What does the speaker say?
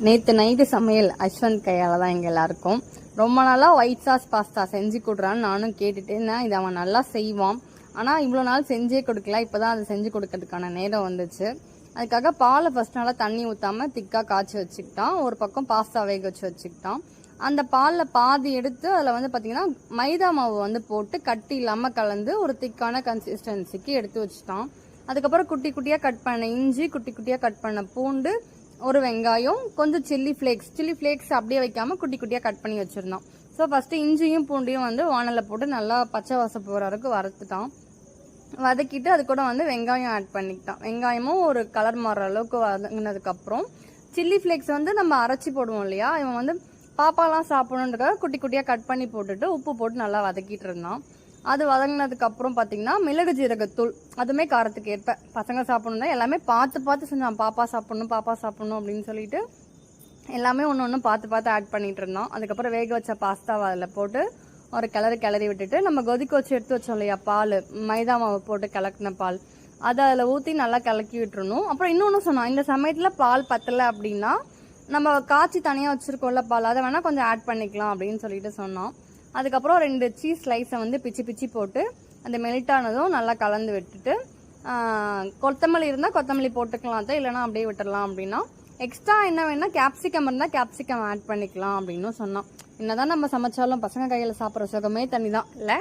நேற்று நைட்டு சமையல் அஸ்வந்த் கையால் தான் எங்கள் எல்லாருக்கும். ரொம்ப நாளாக ஒயிட் சாஸ் பாஸ்தா செஞ்சு கொடுறான்னு நானும் கேட்டுட்டு இருந்தேன். இது அவன் நல்லா செய்வான், ஆனால் இவ்வளோ நாள் செஞ்சே கொடுக்கல. இப்போ தான் அதை செஞ்சு கொடுக்கறதுக்கான நேரம் வந்துச்சு. அதுக்காக பாலை ஃபர்ஸ்ட் நாளாக தண்ணி ஊற்றாமல் திக்காக காய்ச்சி வச்சுக்கிட்டான். ஒரு பக்கம் பாஸ்தா வேக வச்சு வச்சுக்கிட்டான். அந்த பாலில் பாதி எடுத்து அதில் வந்து பார்த்திங்கன்னா மைதா மாவு வந்து போட்டு கட்டி இல்லாமல் கலந்து ஒரு திக்கான கன்சிஸ்டன்சிக்கு எடுத்து வச்சுட்டான். அதுக்கப்புறம் குட்டி குட்டியாக கட் பண்ண இஞ்சி, குட்டி குட்டியாக கட் பண்ண பூண்டு, ஒரு வெங்காயம், கொஞ்சம் சில்லி ஃப்ளேக்ஸ் அப்படியே வைக்காம குட்டி குட்டியாக கட் பண்ணி வச்சிருந்தோம். ஸோ ஃபர்ஸ்ட் இஞ்சியும் பூண்டையும் வந்து வானலில் போட்டு நல்லா பச்சை வாசம் போகிற வரைக்கும் வறுத்துட்டான். வதக்கிட்டு அது கூட வந்து வெங்காயம் ஆட் பண்ணிக்கிட்டான். வெங்காயமும் ஒரு கலர் மாறுற அளவுக்கு வதங்கினதுக்கப்புறம் சில்லி ஃப்ளேக்ஸ் வந்து நம்ம அரைச்சி போடுவோம் இல்லையா, இவன் வந்து பாப்பாலாம் சாப்பிடணுன்றதுக்காக குட்டி குட்டியாக கட் பண்ணி போட்டுட்டு உப்பு போட்டு நல்லா வதக்கிட்டு இருந்தான். அது வதங்கினதுக்கு அப்புறம் பார்த்தீங்கன்னா மிளகு ஜீரகத்தூள், அதுவுமே காரத்துக்கு ஏற்ப பசங்க சாப்பிடணும்னா எல்லாமே பார்த்து செஞ்சான். பாப்பா சாப்பிடணும் அப்படின்னு சொல்லிட்டு எல்லாமே ஒன்று பார்த்து ஆட் பண்ணிட்டு இருந்தான். அதுக்கப்புறம் வேக வச்ச பாஸ்தாவை அதில் போட்டு ஒரு கிளறி விட்டுட்டு நம்ம கொதிக்க வச்சு எடுத்து வச்சோம் இல்லையா பால், மைதா மாவு போட்டு கலக்கின பால், அதை அதில் ஊற்றி நல்லா கிளக்கி விட்டுறணும். அப்புறம் இன்னொன்று சொன்னோம், இந்த சமயத்தில் பால் பத்தலை அப்படின்னா நம்ம காய்ச்சி தனியாக வச்சுருக்கோம்ல பால், அதை வேணால் கொஞ்சம் ஆட் பண்ணிக்கலாம் அப்படின்னு சொல்லிட்டு சொன்னோம். அதுக்கப்புறம் 2 சீஸ் ஸ்லைஸை வந்து பிச்சு போட்டு அந்த மெல்ட் ஆனதும் நல்லா கலந்து விட்டுட்டு கொத்தமல்லி இருந்தால் கொத்தமல்லி போட்டுக்கலாம், இல்லைனா அப்படியே விட்டுடலாம். அப்படின்னா எக்ஸ்ட்ரா என்ன வேணா கேப்சிகம் இருந்தால் கேப்சிகம் ஆட் பண்ணிக்கலாம் அப்படின்னு சொன்னோம். என்னதான் நம்ம சமைச்சாலும் பசங்க கையில் சாப்பிட்ற சுகமே தனி தான் இல்லை.